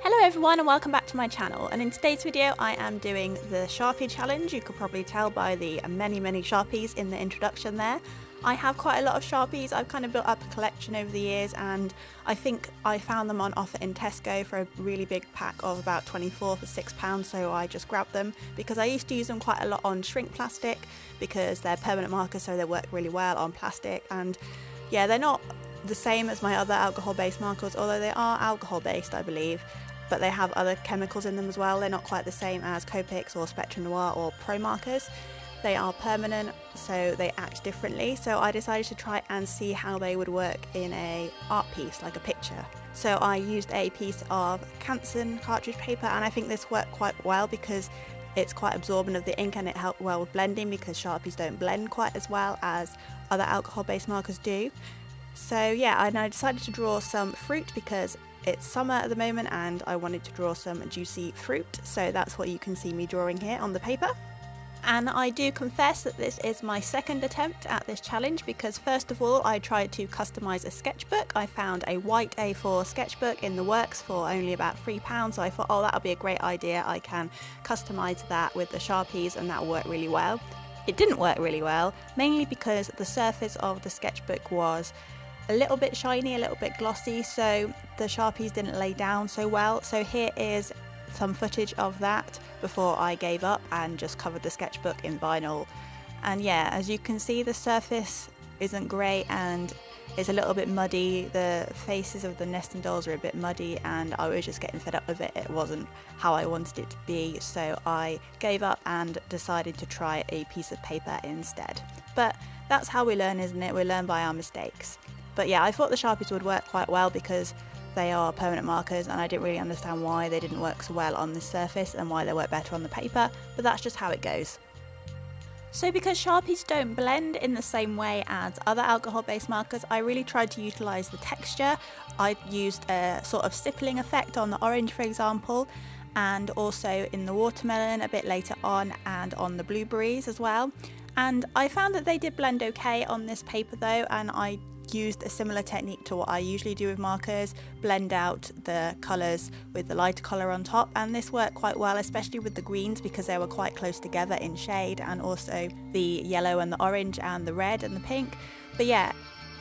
Hello everyone and welcome back to my channel, and in today's video I am doing the Sharpie challenge. You could probably tell by the many Sharpies in the introduction there. I have quite a lot of Sharpies. I've kind of built up a collection over the years, and I think I found them on offer in Tesco for a really big pack of about 24 for £6, so I just grabbed them because I used to use them quite a lot on shrink plastic because they're permanent markers, so they work really well on plastic. And yeah, they're not the same as my other alcohol based markers, although they are alcohol based I believe, but they have other chemicals in them as well. They're not quite the same as Copics or Spectrum Noir or Pro markers. They are permanent, so they act differently. So I decided to try and see how they would work in a art piece, like a picture. So I used a piece of Canson cartridge paper, and I think this worked quite well because it's quite absorbent of the ink and it helped well with blending, because Sharpies don't blend quite as well as other alcohol based markers do. So yeah, and I decided to draw some fruit because it's summer at the moment and I wanted to draw some juicy fruit, so that's what you can see me drawing here on the paper. And I do confess that this is my second attempt at this challenge, because first of all I tried to customise a sketchbook. I found a white A4 sketchbook in the works for only about £3, so I thought, oh, that'll be a great idea, I can customise that with the Sharpies and that'll work really well. It didn't work really well, mainly because the surface of the sketchbook was a little bit shiny, a little bit glossy, so the Sharpies didn't lay down so well. So here is some footage of that before I gave up and just covered the sketchbook in vinyl. And yeah, as you can see, the surface isn't great and it's a little bit muddy. The faces of the nesting dolls are a bit muddy and I was just getting fed up with it. It wasn't how I wanted it to be, so I gave up and decided to try a piece of paper instead. But that's how we learn, isn't it? We learn by our mistakes. But yeah, I thought the Sharpies would work quite well because they are permanent markers, and I didn't really understand why they didn't work so well on this surface and why they work better on the paper, but that's just how it goes. So because Sharpies don't blend in the same way as other alcohol based markers, I really tried to utilise the texture. I used a sort of stippling effect on the orange, for example, and also in the watermelon a bit later on, and on the blueberries as well. And I found that they did blend okay on this paper though, and I used a similar technique to what I usually do with markers, blend out the colours with the lighter colour on top, and this worked quite well, especially with the greens because they were quite close together in shade, and also the yellow and the orange and the red and the pink. But yeah,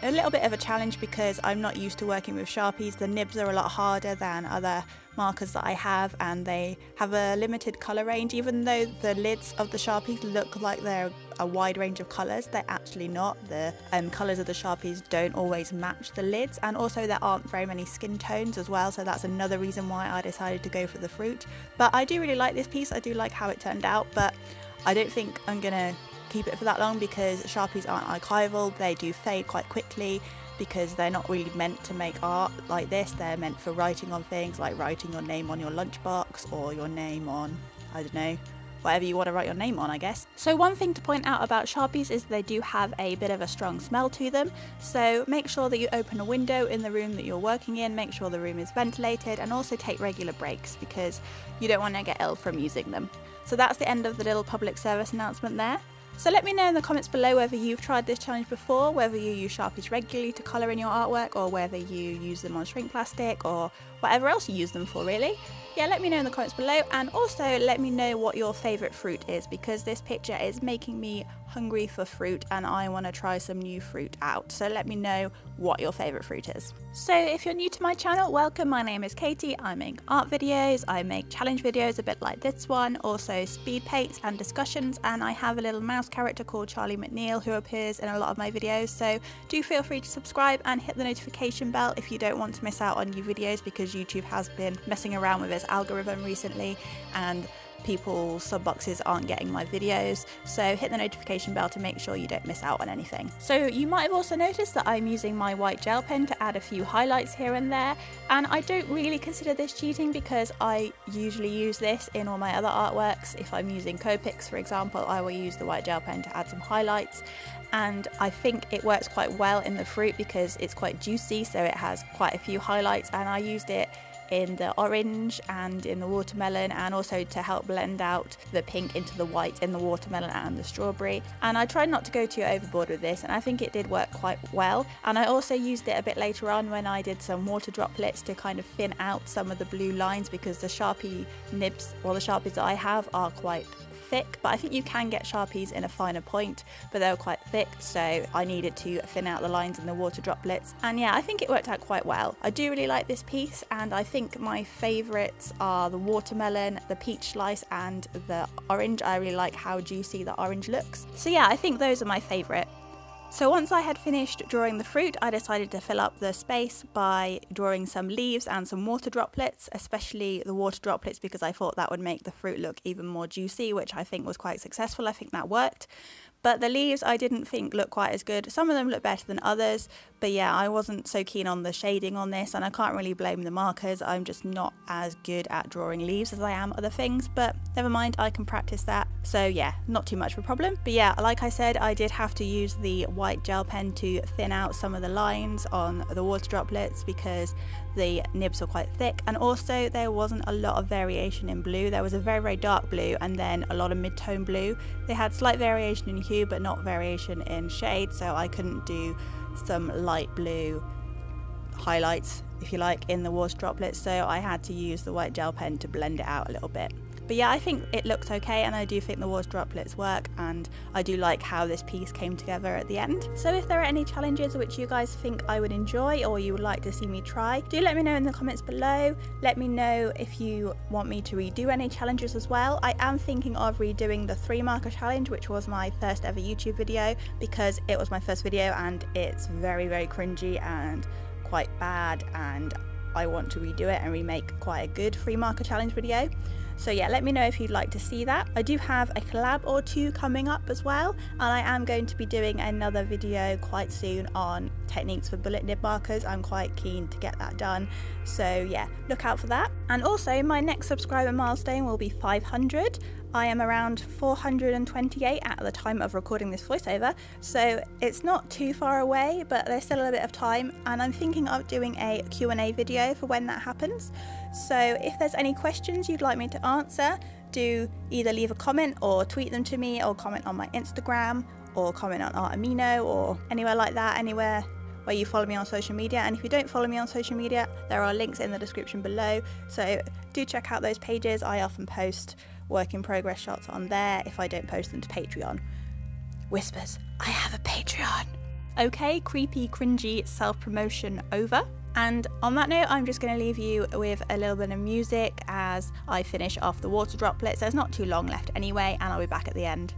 a little bit of a challenge because I'm not used to working with Sharpies. The nibs are a lot harder than other markers that I have, and they have a limited colour range. Even though the lids of the Sharpies look like they're a wide range of colours, they're actually not. The colours of the Sharpies don't always match the lids, and also there aren't very many skin tones as well, so that's another reason why I decided to go for the fruit. But I do really like this piece, I do like how it turned out, but I don't think I'm gonna keep it for that long because Sharpies aren't archival. They do fade quite quickly because they're not really meant to make art like this. They're meant for writing on things, like writing your name on your lunchbox or your name on, I don't know, whatever you want to write your name on, I guess. So one thing to point out about Sharpies is they do have a bit of a strong smell to them, so make sure that you open a window in the room that you're working in, make sure the room is ventilated, and also take regular breaks because you don't want to get ill from using them. So that's the end of the little public service announcement there. So let me know in the comments below whether you've tried this challenge before, whether you use Sharpies regularly to colour in your artwork, or whether you use them on shrink plastic, or whatever else you use them for really. Yeah, let me know in the comments below, and also let me know what your favourite fruit is, because this picture is making me hungry for fruit and I want to try some new fruit out. So let me know what your favourite fruit is. So if you're new to my channel, welcome. My name is Katie. I make art videos, I make challenge videos a bit like this one, also speed paints and discussions, and I have a little mouse character called Charlie McNeil who appears in a lot of my videos, so do feel free to subscribe and hit the notification bell if you don't want to miss out on new videos, because YouTube has been messing around with its algorithm recently and people's sub boxes aren't getting my videos, so hit the notification bell to make sure you don't miss out on anything. So you might have also noticed that I'm using my white gel pen to add a few highlights here and there, and I don't really consider this cheating because I usually use this in all my other artworks. If I'm using Copics, for example, I will use the white gel pen to add some highlights, and I think it works quite well in the fruit because it's quite juicy, so it has quite a few highlights, and I used it in the orange and in the watermelon, and also to help blend out the pink into the white in the watermelon and the strawberry. And I tried not to go too overboard with this, and I think it did work quite well. And I also used it a bit later on when I did some water droplets to kind of thin out some of the blue lines, because the Sharpie nibs, or the Sharpies that I have, are quite thick, but I think you can get Sharpies in a finer point, but they were quite thick, so I needed to thin out the lines in the water droplets. And yeah, I think it worked out quite well. I do really like this piece, and I think my favourites are the watermelon, the peach slice, and the orange. I really like how juicy the orange looks. So yeah, I think those are my favourite. So once I had finished drawing the fruit, I decided to fill up the space by drawing some leaves and some water droplets, especially the water droplets, because I thought that would make the fruit look even more juicy, which I think was quite successful. I think that worked. But the leaves I didn't think looked quite as good. Some of them look better than others, but yeah, I wasn't so keen on the shading on this, and I can't really blame the markers. I'm just not as good at drawing leaves as I am other things, but never mind, I can practice that. So yeah, not too much of a problem. But yeah, like I said, I did have to use the white gel pen to thin out some of the lines on the water droplets because the nibs were quite thick, and also there wasn't a lot of variation in blue. There was a very, very dark blue and then a lot of mid-tone blue. They had slight variation in hue but not variation in shade, so I couldn't do some light blue highlights, if you like, in the water droplets, so I had to use the white gel pen to blend it out a little bit. But yeah, I think it looks okay, and I do think the water droplets work, and I do like how this piece came together at the end. So if there are any challenges which you guys think I would enjoy or you would like to see me try, do let me know in the comments below. Let me know if you want me to redo any challenges as well. I am thinking of redoing the 3 marker challenge, which was my first ever YouTube video, because it was my first video and it's very, very cringy and quite bad, and I want to redo it and remake quite a good 3 marker challenge video. So yeah, let me know if you'd like to see that. I do have a collab or 2 coming up as well, and I am going to be doing another video quite soon on techniques for bullet nib markers. I'm quite keen to get that done, so yeah, look out for that. And also, my next subscriber milestone will be 500. I am around 428 at the time of recording this voiceover, so it's not too far away, but there's still a bit of time, and I'm thinking of doing a Q&A video for when that happens. So if there's any questions you'd like me to answer, do either leave a comment or tweet them to me, or comment on my Instagram, or comment on Art Amino, or anywhere like that, anywhere where you follow me on social media. And if you don't follow me on social media, there are links in the description below, so do check out those pages. I often post work in progress shots on there if I don't post them to Patreon. Whispers, I have a Patreon. Okay, creepy, cringy self-promotion over. And on that note, I'm just going to leave you with a little bit of music as I finish off the water droplets. There's not too long left anyway, and I'll be back at the end.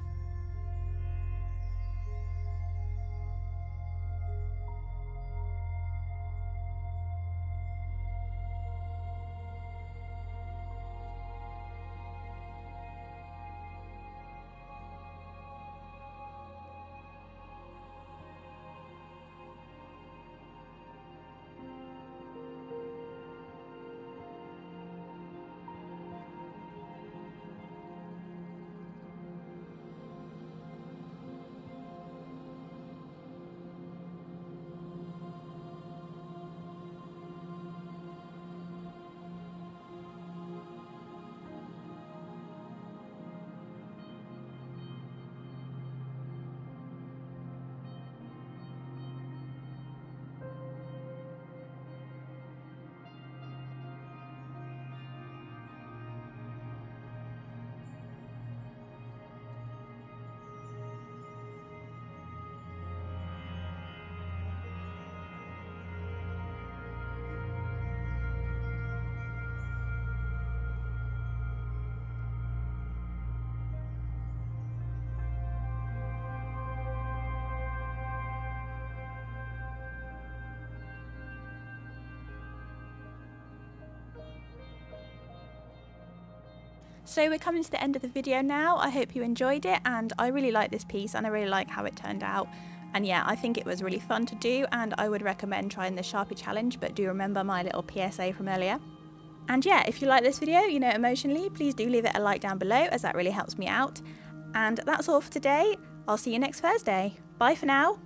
So we're coming to the end of the video now. I hope you enjoyed it, and I really like this piece and I really like how it turned out. And yeah, I think it was really fun to do, and I would recommend trying the Sharpie challenge, but do remember my little PSA from earlier. And yeah, if you like this video, you know, emotionally, please do leave it a like down below, as that really helps me out. And that's all for today. I'll see you next Thursday. Bye for now.